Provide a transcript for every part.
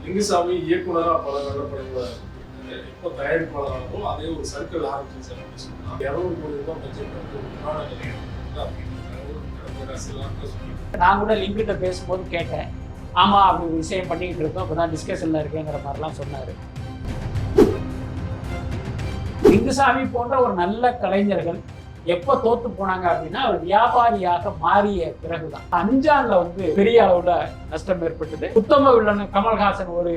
லிங்குசாமி இயக்குனராக பல நல்ல படங்களை இப்போ தயாரிப்பாளராகவும் அதே ஒரு சர்க்கிள் ஆரம்பிச்சு அப்படின்னு சொன்னால் 200 கோடி ரூபாய் பட்ஜெட் வந்து ஒரு புராண கதை நான் கூட லிங்கிட்ட பேசும்போது கேட்டேன், ஆமா அப்படி ஒரு விஷயம் பண்ணிக்கிட்டு இருக்கோம், அப்பதான் டிஸ்கஷன்ல இருக்கேங்கிற மாதிரிலாம் சொன்னாரு. லிங்குசாமி போன்ற ஒரு நல்ல கலைஞர்கள் எப்ப தோத்து போனாங்க அப்படின்னா அவர் வியாபாரியாக மாறிய பிறகுதான். அஞ்சான்ல வந்து பெரிய அளவுல நஷ்டம் ஏற்பட்டது. உத்தம வில்லன் கமல்ஹாசன் ஒரு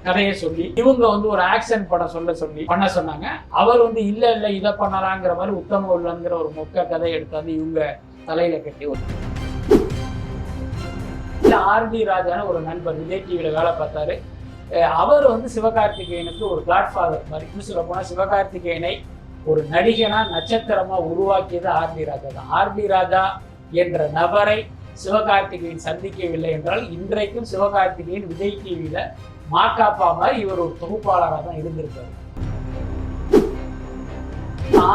கதையை சொல்லி இவங்க வந்து ஒரு ஆக்ஷன் படம் சொல்லி பண்ண சொன்னாங்க. அவர் வந்து இல்ல இதை பண்ணலாங்கிற மாதிரி உத்தம வில்லன்கிற ஒரு மொக்க கதையை எடுத்தாந்து இவங்க தலையில கட்டி ஆர்டி ராஜான ஒரு நண்பர் விஜய் டிவியில வேலை பார்த்தாரு. அவர் வந்து சிவகார்த்திகேயனுக்கு ஒரு காட்ஃபாதர் மாதிரி. இன்னும் சொல்ல போனா சிவகார்த்திகேயனை ஒரு நடிகனா நட்சத்திரமா உருவாக்கியது ஆர்டி ராஜா தான். ஆர்டி ராஜா என்ற நபரை சிவகார்த்திகேயன் சந்திக்கவில்லை என்றால் இன்றைக்கும் சிவகார்த்திகேயன் விஜய் டிவியில மாக்காப்பா மாதிரி இவர் ஒரு தொகுப்பாளராக தான் இருந்திருக்காரு.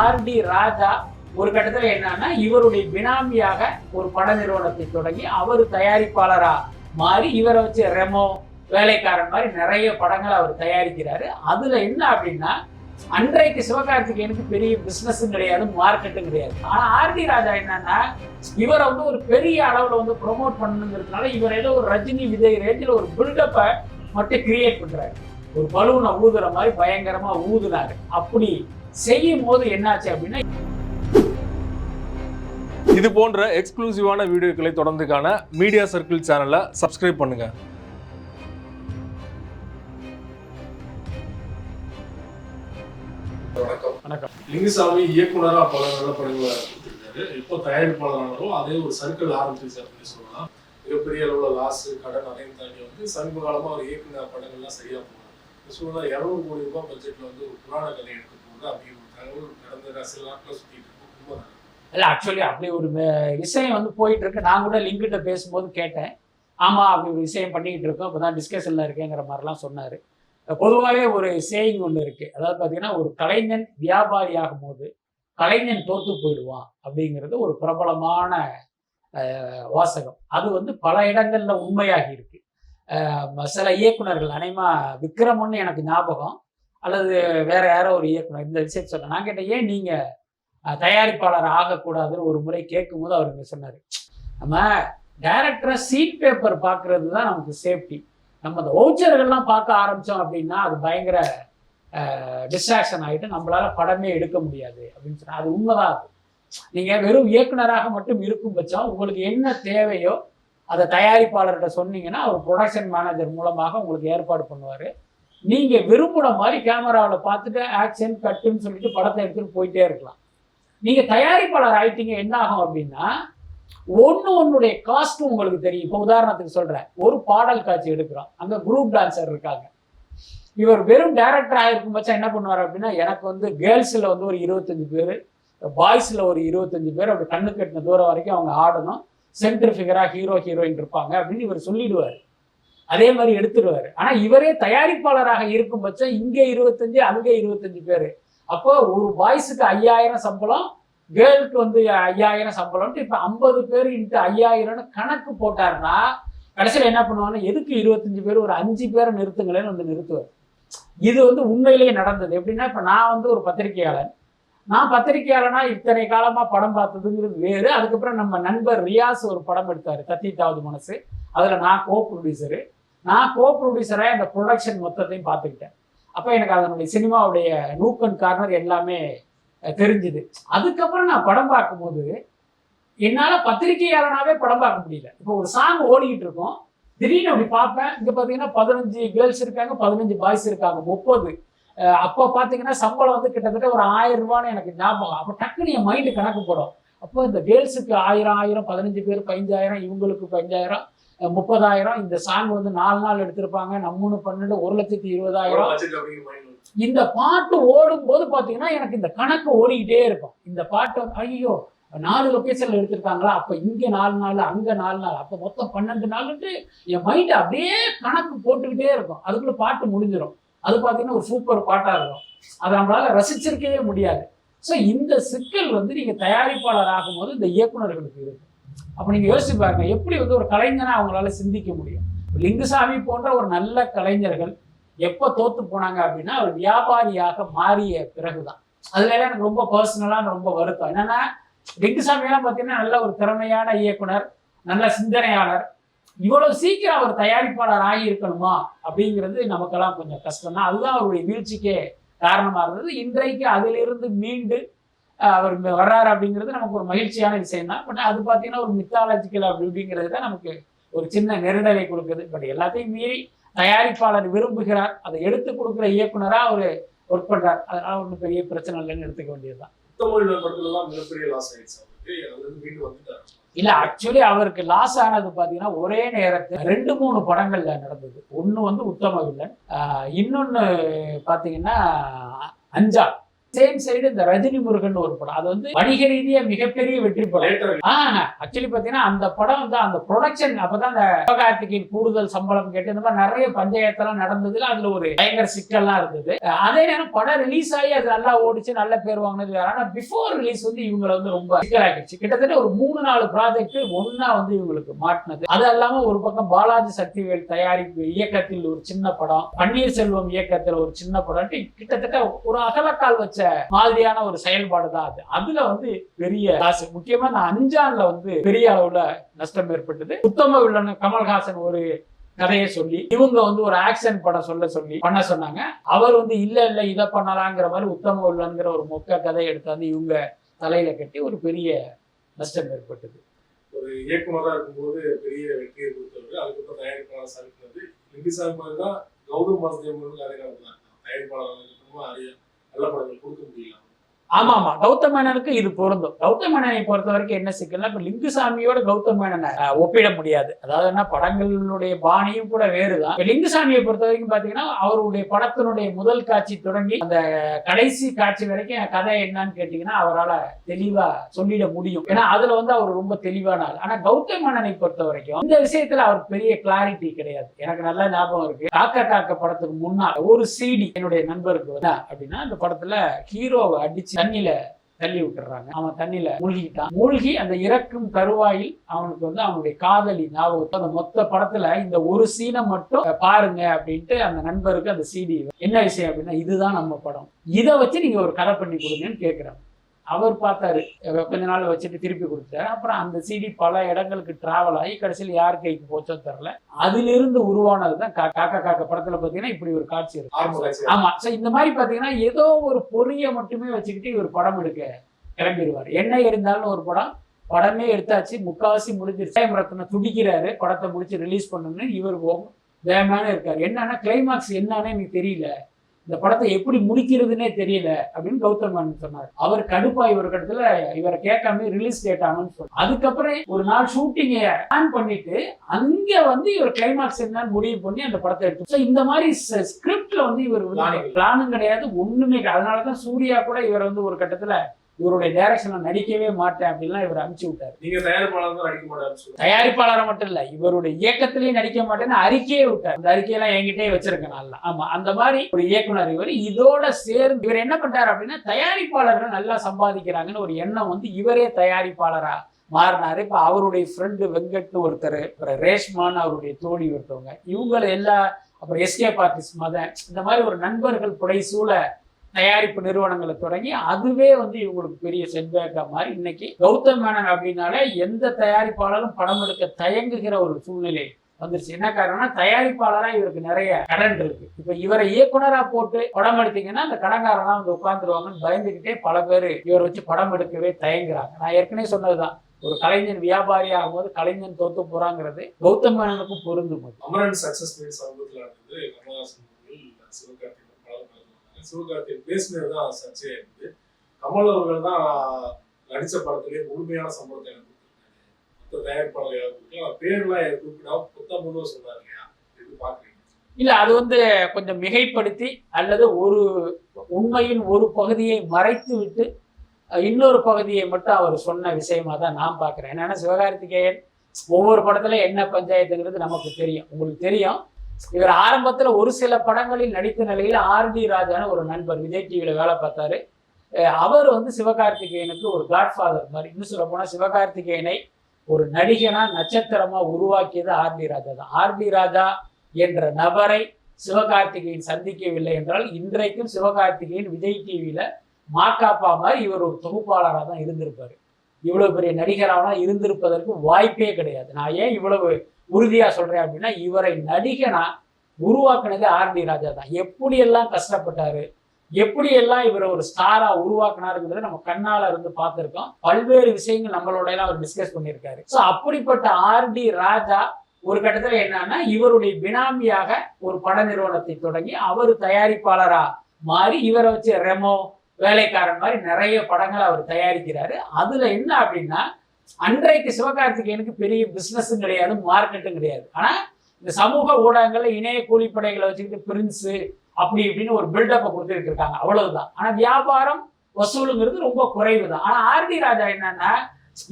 ஆர்டி ராஜா ஒரு கட்டத்துல என்னன்னா இவருடைய பினாமியாக ஒரு பட நிறுவனத்தை தொடங்கி அவர் தயாரிப்பாளரா மாறி இவரை வச்சு ரெமோ வேலைக்காரன் மாதிரி நிறைய படங்களை அவர் தயாரிக்கிறாரு. அதுல என்ன அப்படின்னா அன்றைக்கு சிவகார்த்திகேயனுக்கு பெரிய பிசினஸும் கிடையாது, மார்க்கெட்டும் கிடையாது. ஆனா ஆர்டி ராஜா என்னன்னா இவரை வந்து ஒரு பெரிய அளவுல வந்து ப்ரொமோட் பண்ணணுங்கிறதுனால இவர் ஏதோ ஒரு ரஜினி விஜய் ரேஞ்சில் ஒரு பில்டப்பை மட்டும் கிரியேட் பண்றாரு. ஒரு பலூனை ஊதுற மாதிரி பயங்கரமா ஊதுனாரு. அப்படி செய்யும் போது என்னாச்சு அப்படின்னா இது போன்ற எக்ஸ்க்ளூசிவான வீடியோக்களை தொடர்ந்து காண மீடியா சர்க்கிள் சேனலை சப்ஸ்கிரைப் பண்ணுங்க. வணக்கம். லிங்குசாமி இயக்குனராக பல நல்ல படங்களை கொடுத்திருக்காரு. இப்போ தயாரிப்பாளரானாலும் அதே ஒரு சர்க்கிள் ஆரம்பிச்சு அப்படின்னு சொல்லலாம். மிகப்பெரிய அளவுல லாஸ் கடன் அதையும் தாண்டி வந்து சமீப காலமா அவர் இயக்குன படங்கள்லாம் சரியா போகலாம். சொல்லலாம் 200 கோடி ரூபாய் பட்ஜெட்ல வந்து ஒரு புராண கதை எடுக்க போகுது அப்படின்னு ஒரு தகவல் கடந்த சில நாட்கள் சுத்திட்டு இருக்கும். இல்லை ஆக்சுவலி அப்படி ஒரு விஷயம் வந்து போயிட்டு இருக்கு. நான் கூட லிங்கிட்ட பேசும்போது கேட்டேன், ஆமா அப்படி ஒரு விஷயம் பண்ணிக்கிட்டு இருக்கோம், அப்போதான் டிஸ்கஷன்ல இருக்கேங்கிற மாதிரிலாம் சொன்னாரு. பொதுவாகவே ஒரு சேயிங் ஒன்று இருக்கு. அதாவது பார்த்தீங்கன்னா ஒரு கலைஞன் வியாபாரி ஆகும் போது கலைஞன் தோத்து போயிடுவான் அப்படிங்கிறது ஒரு பிரபலமான வாசகம். அது வந்து பல இடங்கள்ல உண்மையாகி இருக்கு. சில இயக்குனர்கள் அனைமா விக்ரம்னு எனக்கு ஞாபகம், அல்லது வேற யாரோ ஒரு இயக்குனர் இந்த விஷயத்த சொன்ன. நான் கேட்டேன், ஏன் நீங்க தயாரிப்பாளர் ஆகக்கூடாதுன்னு ஒரு முறை கேட்கும் போது அவர் இங்க சொன்னாரு, நம்ம டைரக்டரை சீட் பேப்பர் பார்க்கறது தான் நமக்கு சேஃப்டி. நம்ம அந்த வவுச்சர்கள்லாம் பார்க்க ஆரம்பிச்சோம் அப்படின்னா அது பயங்கர டிஸ்ட்ராக்ஷன் ஆகிட்டு நம்மளால படமே எடுக்க முடியாது அப்படின்னு சொன்னா அது உண்மைதான். அது நீங்க வெறும் இயக்குனராக மட்டும் இருக்கும் பட்சம் உங்களுக்கு என்ன தேவையோ அதை தயாரிப்பாளர்கிட்ட சொன்னீங்கன்னா அவர் ப்ரொடக்ஷன் மேனேஜர் மூலமாக உங்களுக்கு ஏற்பாடு பண்ணுவாரு. நீங்க விரும்புகிற மாதிரி கேமராவில் பார்த்துட்டு ஆக்ஷன் கட்டுன்னு சொல்லிட்டு படத்தை எடுத்துட்டு போயிட்டே இருக்கலாம். நீங்க தயாரிப்பாளர் ஆயிட்டீங்க என்ன ஆகும் அப்படின்னா ஒன்னுடைய காஸ்ட்டும் உங்களுக்கு தெரியும். இப்போ உதாரணத்துக்கு சொல்றேன், ஒரு பாடல் காட்சி எடுக்கிறோம், அங்க குரூப் டான்சர் இருக்காங்க. இவர் வெறும் டைரக்டராக இருக்கும் பட்சம் என்ன பண்ணுவார் அப்படின்னா எனக்கு வந்து கேர்ள்ஸ்ல வந்து ஒரு 25 பேர், பாய்ஸ்ல ஒரு 25 பேர், அப்படி கண்ணு கட்டின தூரம் வரைக்கும் அவங்க ஆடணும், சென்டர் ஃபிகரா ஹீரோயின் இருப்பாங்க அப்படின்னு இவர் சொல்லிடுவார். அதே மாதிரி எடுத்துடுவாரு. ஆனா இவரே தயாரிப்பாளராக இருக்கும் பட்சம் இங்க 25 அங்க 25 பேர். அப்போ ஒரு பாய்ஸுக்கு 5000 சம்பளம், கேர்ளுக்கு வந்து 5000 சம்பளம். இப்ப 50 பேர் இன்ட்டு 5000 கணக்கு போட்டாருன்னா கடைசியில் என்ன பண்ணுவாங்கன்னா எதுக்கு 25 பேர், ஒரு 5 பேரை நிறுத்துங்களேன்னு வந்து நிறுத்துவார். இது வந்து உண்மையிலேயே நடந்தது. எப்படின்னா இப்ப நான் வந்து ஒரு பத்திரிகையாளர், நான் பத்திரிகையாளனா இத்தனை காலமா படம் பார்த்ததுங்கிறது வேறு. அதுக்கப்புறம் நம்ம நண்பர் ரியாஸ் ஒரு படம் எடுத்தாரு, தத்தீத்தாவது மனசு. அதுல நான் கோ ப்ரொடியூசரா அந்த ப்ரொடக்ஷன் மொத்தத்தையும் பார்த்துக்கிட்டேன். அப்ப எனக்கு அதனுடைய சினிமாவுடைய நூக்கன் கார்னர் எல்லாமே தெரிஞ்சுது. அதுக்கப்புறம் நான் படம் பார்க்கும்போது என்னால பத்திரிகையாளனாவே படம் பார்க்க முடியல. இப்போ ஒரு சாங் ஓடிக்கிட்டு இருக்கோம், திடீர்னு அப்படி பார்ப்பேன், இங்க பாத்தீங்கன்னா 15 கேர்ள்ஸ் இருக்காங்க, 15 பாய்ஸ் இருக்காங்க, 30. அப்போ பார்த்தீங்கன்னா சம்பளம் வந்து கிட்டத்தட்ட ஒரு 1000 ரூபான்னு எனக்கு ஞாபகம். அப்போ டக்குன்னு என் மைண்டு கணக்கு போடும். அப்போ இந்த கேர்ள்ஸுக்கு 1000 15 பேர் 5000, இவங்களுக்கு 5000 30,000. இந்த சாங் வந்து 4 நாள் எடுத்திருப்பாங்க, நம்ம 12 1,20,000. இந்த பாட்டு ஓடும் போது பார்த்தீங்கன்னா எனக்கு இந்த கணக்கு ஓடிக்கிட்டே இருக்கும். இந்த பாட்டு ஐயோ 4 லொக்கேஷன்ல எடுத்திருக்காங்களா, அப்போ இங்கே 4 நாள் அங்கே 4 நாள், அப்போ மொத்தம் 12 நாளுன்ட்டு என் மைண்டு அப்படியே கணக்கு போட்டுக்கிட்டே இருக்கும். அதுக்குள்ள பாட்டு முடிஞ்சிடும். அது பார்த்தீங்கன்னா ஒரு சூப்பர் பாட்டாக இருக்கும். அதை நம்மளால ரசிச்சிருக்கவே முடியாது. ஸோ இந்த சிக்கல் வந்து நீங்கள் தயாரிப்பாளர் ஆகும்போது இந்த இயக்குநர்களுக்கு இருக்கு. அப்போ நீங்கள் யோசிச்சு பாருங்க, எப்படி வந்து ஒரு கலைஞனா அவங்களால சிந்திக்க முடியும். லிங்குசாமி போன்ற ஒரு நல்ல கலைஞர்கள் எப்போ தோத்து போனாங்க அப்படின்னா அவர் வியாபாரியாக மாறிய பிறகுதான். அதுல எனக்கு ரொம்ப பர்சனலான ரொம்ப வருத்தம் என்னன்னா, லிங்குசாமியெல்லாம் பார்த்தீங்கன்னா நல்ல ஒரு திறமையான இயக்குனர், நல்ல சிந்தனையாளர், இவ்வளவு சீக்கிரம் அவர் தயாரிப்பாளர் ஆகி இருக்கணுமா அப்படிங்கிறது நமக்கெல்லாம் கொஞ்சம் கஷ்டம் தான். அதுதான் அவருடைய வீழ்ச்சிக்கே காரணமா இருந்தது. இன்றைக்கு அதிலிருந்து மீண்டு அவர் வர்றாரு அப்படிங்கிறது நமக்கு ஒரு மகிழ்ச்சியான விஷயம் தான். பட் அது பார்த்தீங்கன்னா ஒரு மித்தாலஜிக்கல் அப்படிங்கிறது தான் நமக்கு ஒரு சின்ன நெருடலை கொடுக்குது. பட் எல்லாத்தையும் மீறி தயாரிப்பாளர் விரும்புகிறார், அதை எடுத்து கொடுக்குற இயக்குனரா அவர் ஒர்க் பண்றார், அதனால ஒன்றும் பெரிய பிரச்சனை இல்லைன்னு எடுத்துக்க வேண்டியதுதான். மிகப்பெரிய லாஸ் ஆயிடுச்சு அவருக்கு, அதுல மீண்டு வந்துட்டாரு. இல்ல ஆக்சுவலி அவருக்கு லாஸ் ஆனது பாத்தீங்கன்னா ஒரே நேரத்தில் 2-3 படங்கள்ல நடந்தது. ஒண்ணு வந்து உத்தம வில்லன், இன்னொன்னு பாத்தீங்கன்னா அஞ்சா. சேம் சைடு இந்த ரஜினி முருகன் ஒரு படம், அது வந்து வணிக ரீதியா மிகப்பெரிய வெற்றி படம். ஆக்சுவலி பாத்தீங்கன்னா அந்த படம் வந்து அந்த ப்ரொடக்ஷன் அப்பதான் அந்த சிவகார்த்திகேயன் கூடுதல் சம்பளம் கேட்டு இந்த மாதிரி நிறைய பஞ்சாயத்தெல்லாம் நடந்ததுல அதுல ஒரு பயங்கர சிக்கல்லாம் இருந்தது. அதே நேரம் படம் ரிலீஸ் ஆகி அது நல்லா ஓடிச்சு, நல்ல பேர் வாங்கினது. ஆனா பிஃபோர் ரிலீஸ் வந்து இவங்களை வந்து ரொம்ப சிக்கலாகிடுச்சு. கிட்டத்தட்ட ஒரு 3-4 ப்ராஜெக்ட் ஒன்னா வந்து இவங்களுக்கு மாட்டினது. அது இல்லாம ஒரு பக்கம் பாலாஜி சக்திவேல் தயாரிப்பு இயக்கத்தில் ஒரு சின்ன படம், பன்னீர்செல்வம் இயக்கத்தில் ஒரு சின்ன படம், கிட்டத்தட்ட ஒரு அகலக்கால் வச்ச மாதிரியான ஒரு செயல்பாடு தான் அது. அதுல வந்து பெரிய காசு, முக்கியமா இந்த அஞ்சான்ல வந்து பெரிய அளவுல நஷ்டம் ஏற்பட்டது. உத்தம வில்லன் கமல்ஹாசன் ஒரு கதையை சொல்லி இவங்க வந்து ஒரு ஆக்ஷன் படம் சொல்லி பண்ண சொன்னாங்க. அவர் வந்து இல்ல இதை பண்ணலாங்கிற மாதிரி உத்தம வில்லன்கிற ஒரு மொக்க கதையை எடுத்தாந்து இவங்க தலையில கட்டி ஒரு பெரிய நஷ்டம் ஏற்பட்டது. ஒரு இயக்குனராக இருக்கும்போது பெரிய வெற்றியை கொடுத்தவர், அதுக்கப்புறம் தயாரிப்பாளர் சாதிக்கிறது. லிங்குசாமி மாதிரி தான் கௌதம் வாசுதேவன் அதே தான் தயாரிப்பாளர் அறிய நல்ல படங்கள் கொடுக்க முடியல. ஆமா கௌதம் மேனனுக்கு இது பொருந்தும். கௌதம் மேனனை பொறுத்த வரைக்கும் என்ன சிக்கல்னா, இப்ப லிங்குசாமியோட கௌதம் மேனனை ஒப்பிட முடியாது. அதாவது என்ன, படங்களுடைய பாணியும் கூட வேறுதான். லிங்குசாமியை பொறுத்த வரைக்கும் பாத்தீங்கன்னா அவருடைய படத்தினுடைய முதல் காட்சி தொடங்கி அந்த கடைசி காட்சி வரைக்கும் கதை என்னன்னு கேட்டீங்கன்னா அவரால் தெளிவா சொல்லிட முடியும். ஏன்னா அதுல வந்து அவர் ரொம்ப தெளிவான ஆள். ஆனா கௌதம் மேனனை பொறுத்த வரைக்கும் இந்த விஷயத்துல அவருக்கு பெரிய கிளாரிட்டி கிடையாது. எனக்கு நல்ல ஞாபகம் இருக்கு, காக்க படத்துக்கு முன்னால் ஒரு சிடி என்னுடைய நண்பருக்கு வந்தா அப்படின்னா அந்த படத்துல ஹீரோவை அடிச்சு தண்ணியில தள்ளி விட்டுறாங்க. அவன் தண்ணியில மூழ்கிட்டான். மூழ்கி அந்த இறக்கும் தருவாயில் அவனுக்கு வந்து அவனுடைய காதலி ஞாபகத்தை அந்த மொத்த படத்துல இந்த ஒரு சீனை மட்டும் பாருங்க அப்படின்ட்டு அந்த நண்பருக்கு அந்த சிடி. என்ன விஷயம் அப்படின்னா, இதுதான் நம்ம படம், இதை வச்சு நீங்க ஒரு கதை பண்ணி கொடுங்கன்னு கேட்கிறாங்க. அவர் பார்த்தாரு, கொஞ்ச நாள் வச்சுட்டு திருப்பி கொடுத்தாரு. அப்புறம் அந்த சிடி பல இடங்களுக்கு டிராவல் ஆகி கடைசியில் யார் கைக்கு போச்சோ தெரியல. அதிலிருந்து உருவானதுதான் காக்க படத்துல பாத்தீங்கன்னா இப்படி ஒரு காட்சி இருக்கு. ஆமா, இந்த மாதிரி பாத்தீங்கன்னா ஏதோ ஒரு பொறியை மட்டுமே வச்சுக்கிட்டு இவர் படம் எடுக்க கிளம்பிடுவார். என்ன இருந்தாலும் ஒரு படமே எடுத்தாச்சு, முக்காவாசி முடிஞ்சிருச்சு, ரத்னம் துடிக்கிறாரு படத்தை முடிச்சு ரிலீஸ் பண்ணணும்னு. இவர் வேகமான இருக்காரு. என்னன்னா கிளைமாக்ஸ் என்னன்னு எனக்கு தெரியல, இந்த படத்தை எப்படி முடிக்கிறதுனே தெரியல அப்படின்னு கௌதம் மேனன் சொன்னார். அவர் கடுப்பா இவர் இடத்துல இவரை கேட்காம ரிலீஸ் டேட் ஆகணும்னு சொன்னார். அதுக்கப்புறம் ஒரு நாள் ஷூட்டிங்கை பிளான் பண்ணிட்டு அங்க வந்து இவர் கிளைமாக்ஸ் என்னன்னு முடிவு பண்ணி அந்த படத்தை எடுத்து. இந்த மாதிரி ஸ்கிரிப்ட்ல வந்து இவர் பிளானும் கிடையாது, ஒண்ணுமே. அதனாலதான் சூர்யா கூட இவர் வந்து ஒரு கட்டத்துல இவருடைய டைரக்ஷன்ல நடிக்கவே மாட்டேன் அப்படின்லாம் இவர் அனுப்பிச்சு விட்டாரு. நீங்க தயாரிப்பாளர் நடிக்க மாட்டாரு, தயாரிப்பாளரை மட்டும் இல்ல இவருடைய இயக்கத்திலேயே நடிக்க மாட்டேன்னு அறிக்கையே விட்டார். அந்த அறிக்கையெல்லாம் என்கிட்டே வச்சிருக்கேன் நல்லா. ஆமா, அந்த மாதிரி ஒரு இயக்குனர் இவர். இதோட சேர்ந்து இவர் என்ன பண்றாரு அப்படின்னா, தயாரிப்பாளர்கள் நல்லா சம்பாதிக்கிறாங்கன்னு ஒரு எண்ணம் வந்து இவரே தயாரிப்பாளரா மாறினாரு. இப்ப அவருடைய ஃப்ரெண்டு வெங்கட்னு ஒருத்தர், அப்புறம் ரேஷ்மான்னு அவருடைய தோழி ஒருத்தவங்க, இவங்களை எல்லா, அப்புறம் எஸ்கே பார்ட்டிஸ் மதன், இந்த மாதிரி ஒரு நண்பர்கள் புடைசூழ தயாரிப்பு நிறுவனங்களை தொடங்கி அதுவே வந்து இவங்களுக்கு பெரிய செட்பேக்கா மாதிரி இன்னைக்கு கௌதம் மேனன் அப்படின்னாலே எந்த தயாரிப்பாளரும் படம் எடுக்க தயங்குகிற ஒரு சூழ்நிலை வந்துருச்சு. என்ன காரணம்னா, தயாரிப்பாளரா இவருக்கு நிறைய கடன் இருக்கு. இப்ப இவரை இயக்குனரா போட்டு படம் எடுத்தீங்கன்னா அந்த கடன்காரனா வந்து உட்கார்ந்துருவாங்கன்னு பயந்துகிட்டே பல பேர் இவரை வச்சு படம் எடுக்கவே தயங்குறாங்க. நான் ஏற்கனவே சொன்னதுதான், ஒரு கலைஞன் வியாபாரி ஆகும்போது கலைஞன் தோத்து போறாங்கிறது கௌதம் மேனனுக்கும் பொருந்தும். அமரன் சக்சஸ் மீட் சமூகத்தில் நடந்தது. கமல்ஹாசன் சிவகார்த்திகேயன் சிவகார்த்திகேயன் பேசினதுதான் சர்ச்சையா இருக்குது. கமல் அவர்கள் தான் நடிச்ச படத்திலேயே முழுமையான சம்பளத்தை எனக்கு கொடுத்துருக்காரு, மற்ற தயாரிப்பாளர்கள் பேர்லாம் குறிப்பிடாம புத்தம் சொன்னார் இல்லையா, இது பாக்குறீங்க? இல்ல, அது வந்து கொஞ்சம் மிகைப்படுத்தி அல்லது ஒரு உண்மையின் ஒரு பகுதியை மறைத்து விட்டு இன்னொரு பகுதியை மட்டும் அவர் சொன்ன விஷயமா தான் நான் பாக்குறேன். என்னன்னா, சிவகார்த்திகேயன் ஒவ்வொரு படத்துல என்ன பஞ்சாயத்துங்கிறது நமக்கு தெரியும், உங்களுக்கு தெரியும். இவர் ஆரம்பத்துல ஒரு சில படங்களில் நடித்த நிலையில் ஆர்டி ராஜான ஒரு நண்பர் விஜய் டிவியில வேலை பார்த்தாரு. அவர் வந்து சிவகார்த்திகேயனுக்கு ஒரு காட்ஃபாதர் மாதிரி. இன்னும் சொல்ல போனா சிவகார்த்திகேயனை ஒரு நடிகனா நட்சத்திரமா உருவாக்கியது ஆர்டி ராஜா தான். ஆர்டி ராஜா என்ற நபரை சிவகார்த்திகேயன் சந்திக்கவில்லை என்றால் இன்றைக்கும் சிவகார்த்திகேயன் விஜய் டிவியில மாக்காப்பா மாதிரி இவர் ஒரு தொகுப்பாளராக தான் இருந்திருப்பாரு. இவ்வளவு பெரிய நடிகராக இருந்திருப்பதற்கு வாய்ப்பே கிடையாது. நான் ஏன் இவ்வளவு உறுதியா சொல்றேன் அப்படின்னா, இவரை நடிகனா உருவாக்குனது ஆர்டி ராஜா தான். எப்படியெல்லாம் கஷ்டப்பட்டாரு, எப்படியெல்லாம் இவரை ஒரு ஸ்டாரா உருவாக்குனாருங்கிறத நம்ம கண்ணால இருந்து பார்த்திருக்கோம். பல்வேறு விஷயங்கள் நம்மளோட எல்லாம் அவர் டிஸ்கஸ் பண்ணியிருக்காரு. ஸோ அப்படிப்பட்ட ஆர்டி ராஜா ஒரு கட்டத்துல என்னன்னா, இவருடைய பினாமியாக ஒரு பட நிறுவனத்தை தொடங்கி அவர் தயாரிப்பாளரா மாறி இவரை வச்சு ரெமோ, வேலைக்காரன் மாதிரி நிறைய படங்களை அவர் தயாரிக்கிறாரு. அதுல என்ன அப்படின்னா, அன்றைக்கு சிவகார்த்திகேயனுக்கு பெரிய பிசினஸும் கிடையாது, மார்க்கெட்டும் கிடையாது. ஆனா இந்த சமூக ஊடகங்கள்ல இணைய கூலிப்படைகளை வச்சுக்கிட்டு பிரின்ஸ் அப்படி இப்படின்னு ஒரு பில்டப்பை கொடுத்துட்டு இருக்காங்க, அவ்வளவுதான். ஆனா வியாபாரம் வசூலுங்கிறது ரொம்ப குறைவு தான். ஆனா ஆர்டி ராஜா என்னன்னா,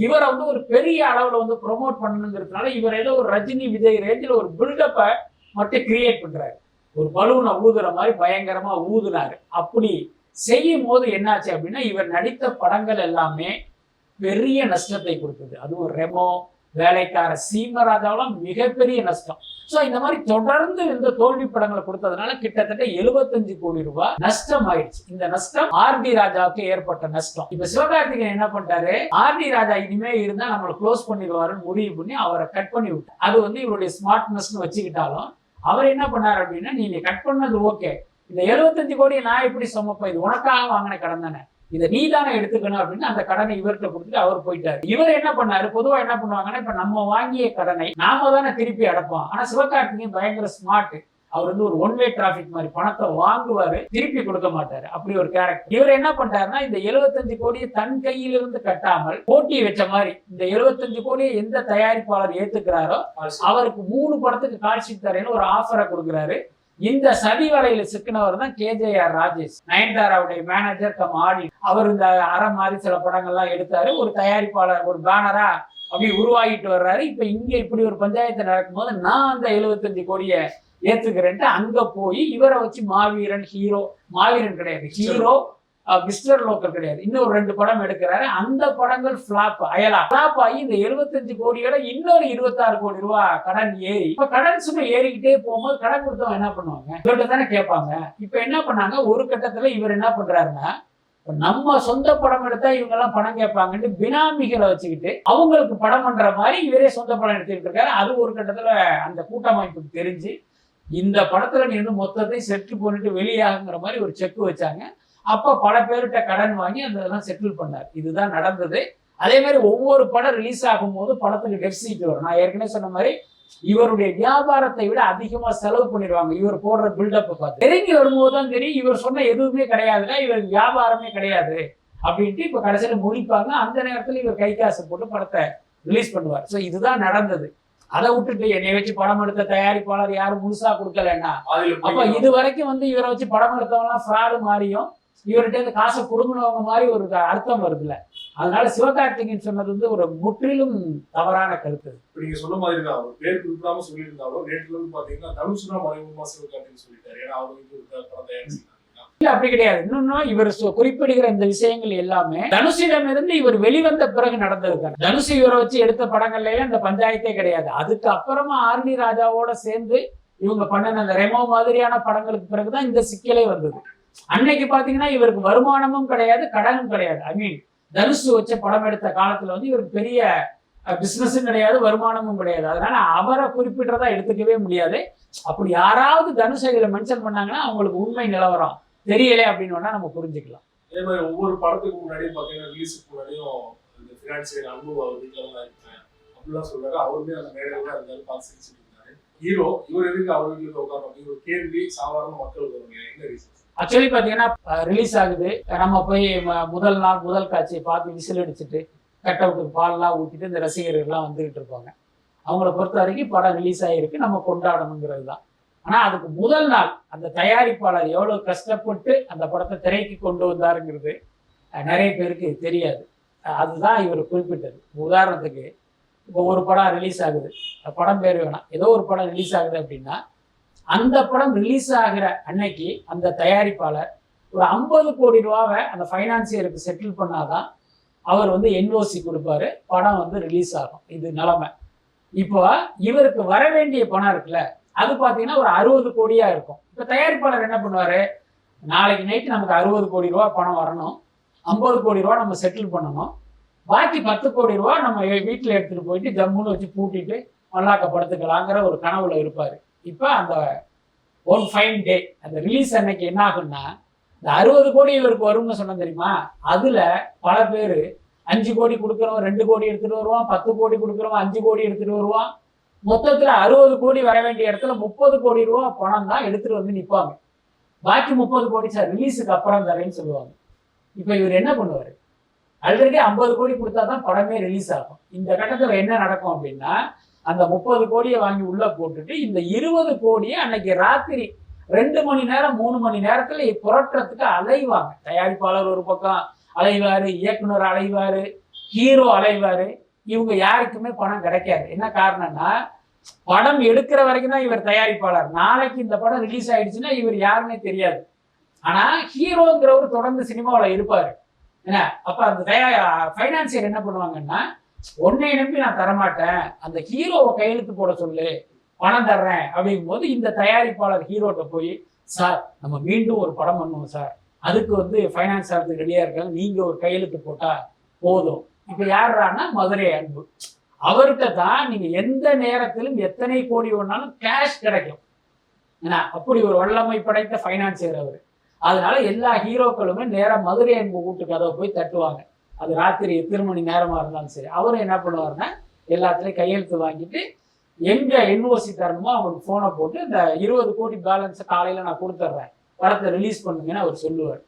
இவரை வந்து ஒரு பெரிய அளவுல வந்து ப்ரொமோட் பண்ணணுங்கிறதுனால இவர் ஏதோ ஒரு ரஜினி விஜய் ரேஞ்சில் ஒரு பில்டப்பை மட்டும் கிரியேட் பண்றாரு. ஒரு பலூனை ஊதுற மாதிரி பயங்கரமா ஊதுனாரு. அப்படி செய்யும் போது என்னாச்சு அப்படின்னா, இவர் நடித்த படங்கள் எல்லாமே பெரிய நஷ்டத்தை கொடுத்தது. அதுவும் ரெமோ, வேலைக்கார, சீமராஜாவெல்லாம் மிகப்பெரிய நஷ்டம். ஸோ இந்த மாதிரி தொடர்ந்து இந்த தோல்வி படங்களை கொடுத்ததுனால கிட்டத்தட்ட 75 கோடி ரூபாய் நஷ்டம் ஆயிடுச்சு. இந்த நஷ்டம் ஆர்டி ராஜாவுக்கு ஏற்பட்ட நஷ்டம். இப்ப சிவகார்த்திகேயன் என்ன பண்ணிட்டாரு, ஆர்டி ராஜா இனிமே இருந்தா நம்மளை க்ளோஸ் பண்ணிடுவாருன்னு முடிவு பண்ணி அவரை கட் பண்ணி விட்டார். அது வந்து இவருடைய ஸ்மார்ட்னஸ்ன்னு வச்சுக்கிட்டாலும் அவர் என்ன பண்ணாரு அப்படின்னா, நீங்க கட் பண்ணது ஓகே, இந்த 75 கோடியை நான் எப்படி சுமப்பேன், இது உனக்காக வாங்கின கடன் தானே, இதை நீ தானே எடுத்துக்கணும் அப்படின்னு அந்த கடனை இவர்கிட்ட கொடுத்துட்டு அவர் போயிட்டாரு. இவர் என்ன பண்ணாரு, பொதுவா என்ன பண்ணுவாங்கன்னா, இப்ப நம்ம வாங்கிய கடனை நாம தானே திருப்பி அடைப்போம். ஆனா சிவகார்த்திகேயன் பயங்கர ஸ்மார்ட். அவர் வந்து ஒரு ஒன் வே டிராபிக் மாதிரி பணத்தை வாங்குவாரு, திருப்பி கொடுக்க மாட்டாரு. அப்படி ஒரு கேரக்டர். இவர் என்ன பண்றாருன்னா, இந்த 75 கோடியை தன் கையிலிருந்து கட்டாமல் போட்டி வச்ச மாதிரி இந்த 75 கோடியை எந்த தயாரிப்பாளர் ஏத்துக்கிறாரோ அவருக்கு 3 படத்துக்கு காட்சி தரேன்னு ஒரு ஆஃபரை கொடுக்குறாரு. இந்த சதி வலையில சிக்கினவர் தான் கேஜேஆர் ராஜேஷ், நயன்தாராவுடைய மேனேஜர் கம் ஆடி. அவர் இந்த அறம் மாதிரி சில படங்கள்லாம் எடுத்தாரு. ஒரு தயாரிப்பாளர், ஒரு பேனரா அப்படி உருவாகிட்டு வர்றாரு. இப்ப இங்க இப்படி ஒரு பஞ்சாயத்து நடக்கும்போது நான் அந்த 75 கோடியை ஏத்துக்கிறேன்ட்டு அங்க போய் இவரை வச்சு மாவீரன், ஹீரோ, மாவீரன் கிடையாது, ஹீரோ, மிஸ்டர் லோக்கல் கிடையாது, இன்னொரு 2 படம் எடுக்கிறாரு. அந்த படங்கள் பிளாப் ஆகி இந்த 75 கோடியோட இன்னொரு 26 கோடி ரூபாய் கடன் ஏறி, இப்ப கடன் சும்மா ஏறிக்கிட்டே போகும்போது கடன் கொடுத்தவங்க என்ன பண்ணுவாங்க, இவர்கிட்ட தானே கேட்பாங்க. இப்ப என்ன பண்ணாங்க, ஒரு கட்டத்துல இவர் என்ன பண்றாருன்னா, நம்ம சொந்த படம் எடுத்தா இவங்க எல்லாம் பணம் கேட்பாங்கன்னு பினாமிகளை வச்சுக்கிட்டு அவங்களுக்கு படம் பண்ற மாதிரி இவரே சொந்த படம் எடுத்துக்கிட்டு இருக்காரு. அது ஒரு கட்டத்துல அந்த கூட்டமைப்புக்கு தெரிஞ்சு இந்த படத்துல நீ வந்து மொத்தத்தையும் செட்டு பண்ணிட்டு வெளியாகுங்கிற மாதிரி ஒரு செக் வச்சாங்க. அப்ப பல பேர்கிட்ட கடன் வாங்கி அதெல்லாம் செட்டில் பண்ணார். இதுதான் நடந்தது. அதே மாதிரி ஒவ்வொரு படம் ரிலீஸ் ஆகும் போது படத்துக்கு டெபிசிட் வரும். நான் ஏற்கனவே சொன்ன மாதிரி இவருடைய வியாபாரத்தை விட அதிகமா செலவு பண்ணிடுவாங்க. இவர் போடுற பில்டப் பார்த்து நெருங்கி வரும்போது தான் தெரியும் இவர் சொன்ன எதுவுமே கிடையாதுன்னா இவர் வியாபாரமே கிடையாது அப்படின்ட்டு இப்ப கடைசியில முடிப்பாங்க. அந்த நேரத்துல இவர் கை காசு போட்டு படத்தை ரிலீஸ் பண்ணுவார். ஸோ இதுதான் நடந்தது. அதை விட்டுட்டு என்னை வச்சு படம் எடுத்த தயாரிப்பாளர் யாரும் முழுசா கொடுக்கலன்னா, அப்ப இது வரைக்கும் வந்து இவரை வச்சு படம் எடுத்தவங்கலாம் ஃப்ராடு மாதிரியும் இவர்கிட்ட இருந்து காசை கொடுக்கணவங்க மாதிரி ஒரு அர்த்தம் வருதுல்ல. அதனால சிவகார்த்திகேயன் சொன்னது வந்து ஒரு முற்றிலும் தவறான கருத்து. நீங்க சொன்ன மாதிரி தான், அவர் பேர் குறிப்பிடாம சொல்லியிருந்தாலும் நேற்றுல இருந்து பாத்தீங்கன்னா தனுஷ் தான் மறைமுகமா சிவகார்த்திகேயன் சொல்லிட்டாரு. ஏன்னா அவர் வந்து படம் தயாரிச்சு அப்படி கிடையாது. இன்னொன்னு இவர் குறிப்பிடுகிற இந்த விஷயங்கள் எல்லாமே தனுஷிடம் இருந்து இவர் வெளிவந்த பிறகு நடந்தது. தனுஷ் இவரை வச்சு எடுத்த படங்கள்ல இந்த பஞ்சாயத்தே கிடையாது. அதுக்கு அப்புறமா ஆர்டி ராஜாவோட சேர்ந்து இவங்க பண்ண அந்த ரெமோ மாதிரியான படங்களுக்கு பிறகுதான் இந்த சிக்கலே வந்தது. அன்னைக்கு பாத்தீங்கன்னா இவருக்கு வருமானமும் கிடையாது, கடனும் கிடையாது. ஐ மீன் தனுஷ் வச்ச படம் எடுத்த காலத்துல வந்து இவருக்கு பெரிய பிசினஸும் கிடையாது, வருமானமும் கிடையாது. அதனால அவரை குறிப்பிட்டதா எடுத்துக்கவே முடியாது. அப்படி யாராவது தனுஷ் இதுல மென்ஷன் பண்ணாங்கன்னா அவங்களுக்கு உண்மை நிலவரம் தெரியல அப்படின்னு நம்ம புரிஞ்சுக்கலாம். அதே மாதிரி ஒவ்வொரு படத்துக்கு முன்னாடியும் பாத்தீங்கன்னா ரிலீஸுக்கு முன்னாடியும் இந்த பினான்சியல் அனுபவம் அவர் வீட்டுல தான் இருப்பேன் அப்படிலாம் சொல்றாரு. அவருமே அந்த மேடையில இருந்தாரு, பார்த்து சிரிச்சுட்டு இருந்தாரு. ஹீரோ இவர் எதுக்கு அவர் வீட்டுல உட்காரணும் ஒரு கேள்வி சாதாரண மக்களுக்கு வருங்க. என்ன ரீசன்? ஆக்சுவலி பாத்தீங்கன்னா ரிலீஸ் ஆகுது, நம்ம போய் முதல் நாள் முதல் காட்சியை பார்த்து விசில் அடிச்சுட்டு கட் அவுட்டுக்கு பால்லாம் ஊற்றிட்டு இந்த ரசிகர்கள்லாம் வந்துகிட்டு இருப்பாங்க. அவங்கள பொறுத்த வரைக்கும் படம் ரிலீஸ் ஆகிருக்கு, நம்ம கொண்டாடணுங்கிறது தான். ஆனா அதுக்கு முதல் நாள் அந்த தயாரிப்பாளர் எவ்வளவு கஷ்டப்பட்டு அந்த படத்தை திரைக்கு கொண்டு வந்தாருங்கிறது நிறைய பேருக்கு தெரியாது. அதுதான் இவர் குறிப்பிட்டது. உதாரணத்துக்கு இப்போ ஒரு படம் ரிலீஸ் ஆகுது, படம் பேர் வேணாம், ஏதோ ஒரு படம் ரிலீஸ் ஆகுது அப்படின்னா அந்த படம் ரிலீஸ் ஆகிற அன்னைக்கு அந்த தயாரிப்பாளர் ஒரு 50 கோடி ரூபாவை அந்த ஃபைனான்சியருக்கு செட்டில் பண்ணாதான் அவர் வந்து என்ஓசி கொடுப்பாரு, படம் வந்து ரிலீஸ் ஆகும். இது நிலைமை. இப்போ இவருக்கு வர வேண்டிய பணம் இருக்குல்ல, அது பார்த்தீங்கன்னா ஒரு 60 கோடியா இருக்கும். இப்போ தயாரிப்பாளர் என்ன பண்ணுவாரு, நாளைக்கு நைட்டு நமக்கு 60 கோடி ரூபா பணம் வரணும், 50 கோடி ரூபா நம்ம செட்டில் பண்ணணும், பாக்கி 10 கோடி ரூபா நம்ம வீட்டில் எடுத்துட்டு போயிட்டு ஜம்முன்னு வச்சு பூட்டிட்டு மல்லாக்கப்படுத்துக்கலாங்கிற ஒரு கனவுல இருப்பாரு. இப்போ அந்த ஒன் ஃபைன் டே அந்த ரிலீஸ் அன்னைக்கு என்ன ஆகும்னா, இந்த 60 கோடி இவருக்கு வரும்னு சொன்ன தெரியுமா, அதுல பல பேர் 5 கோடி கொடுக்குறவன் 2 கோடி எடுத்துட்டு வருவான், 10 கோடி கொடுக்குறவன் 5 கோடி எடுத்துட்டு வருவான். மொத்தத்துல 60 கோடி வர வேண்டிய இடத்துல 30 கோடி ரூபா பணம் தான் எடுத்துட்டு வந்து நிற்பாங்க. பாக்கி 30 கோடி சார் ரிலீஸுக்கு அப்புறம் தரேன்னு சொல்லுவாங்க. இப்போ இவர் என்ன பண்ணுவாரு, ஆல்ரெடி 50 கோடி கொடுத்தா தான் படமே ரிலீஸ் ஆகும். இந்த கட்டத்துல என்ன நடக்கும் அப்படின்னா, அந்த 30 கோடியை வாங்கி உள்ள போட்டுட்டு இந்த 20 கோடியை அன்னைக்கு ராத்திரி 2 மணி நேரம் 3 மணி நேரத்துல புரட்டுறதுக்கு அலைவாங்க. தயாரிப்பாளர் ஒரு பக்கம் அலைவாரு, இயக்குனர் அலைவாரு, ஹீரோ அலைவாரு. இவங்க யாருக்குமே பணம் கிடைக்காது. என்ன காரணம்னா, படம் எடுக்கிற வரைக்கும் தான் இவர் தயாரிப்பாளர். நாளைக்கு இந்த படம் ரிலீஸ் ஆயிடுச்சுன்னா இவர் யாருன்னே தெரியாது. ஆனா ஹீரோங்கிறவர் தொடர்ந்து சினிமாவில் இருப்பாரு. என்ன அப்ப அந்த ஃபைனான்சியர் என்ன பண்ணுவாங்கன்னா, உன்னை நம்பி நான் தரமாட்டேன், அந்த ஹீரோவை கையெழுத்து போட சொல்லு, பணம் தர்றேன் அப்படிங்கும் போது இந்த தயாரிப்பாளர் ஹீரோட்ட போய், சார் நம்ம மீண்டும் ஒரு படம் பண்ணுவோம் சார், அதுக்கு வந்து ஃபைனான்ஸ் ஆகிறதுக்கு ரெடியா இருக்காங்க, நீங்க ஒரு கையெழுத்து போட்டா போதும். இப்ப யாருன்னா மதுரை அன்பு. அவர்கிட்ட தான் நீங்க எந்த நேரத்திலும் எத்தனை கோடி வேணாலும் கேஷ் கிடைக்கும். ஏன்னா அப்படி ஒரு வல்லமை படைத்த ஃபைனான்சியர் அவரு. அதனால எல்லா ஹீரோக்களுமே நேரம் மதுரை அன்பு வீட்டு கதவை போய் தட்டுவாங்க. அது ராத்திரி எத்தனை மணி நேரமா இருந்தாலும் சரி. அவரும் என்ன பண்ணுவாருன்னா, எல்லாத்துலயும் கையெழுத்து வாங்கிட்டு எங்க என்ஓசி தரணுமோ அவங்களுக்கு போனை போட்டு இந்த 20 கோடி பேலன்ஸை காலையில நான் கொடுத்துட்றேன், படத்தை ரிலீஸ் பண்ணுங்கன்னு அவர் சொல்லுவார்.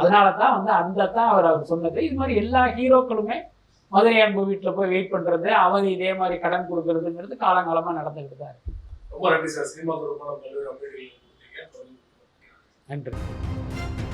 அதனாலதான் வந்து அந்த தான் அவர் சொன்னது. இது மாதிரி எல்லா ஹீரோக்களுமே மதுரை அன்பு வீட்டுல போய் வெயிட் பண்றது, அவர் இதே மாதிரி கடன் கொடுக்கறதுங்கிறது காலங்காலமா நடந்துகிட்டு தான் இருக்கு. ரொம்ப நன்றி சார். சினிமா தொடர்பான பல்வேறு அப்டேட்கள் கொடுத்தீங்க. நன்றி.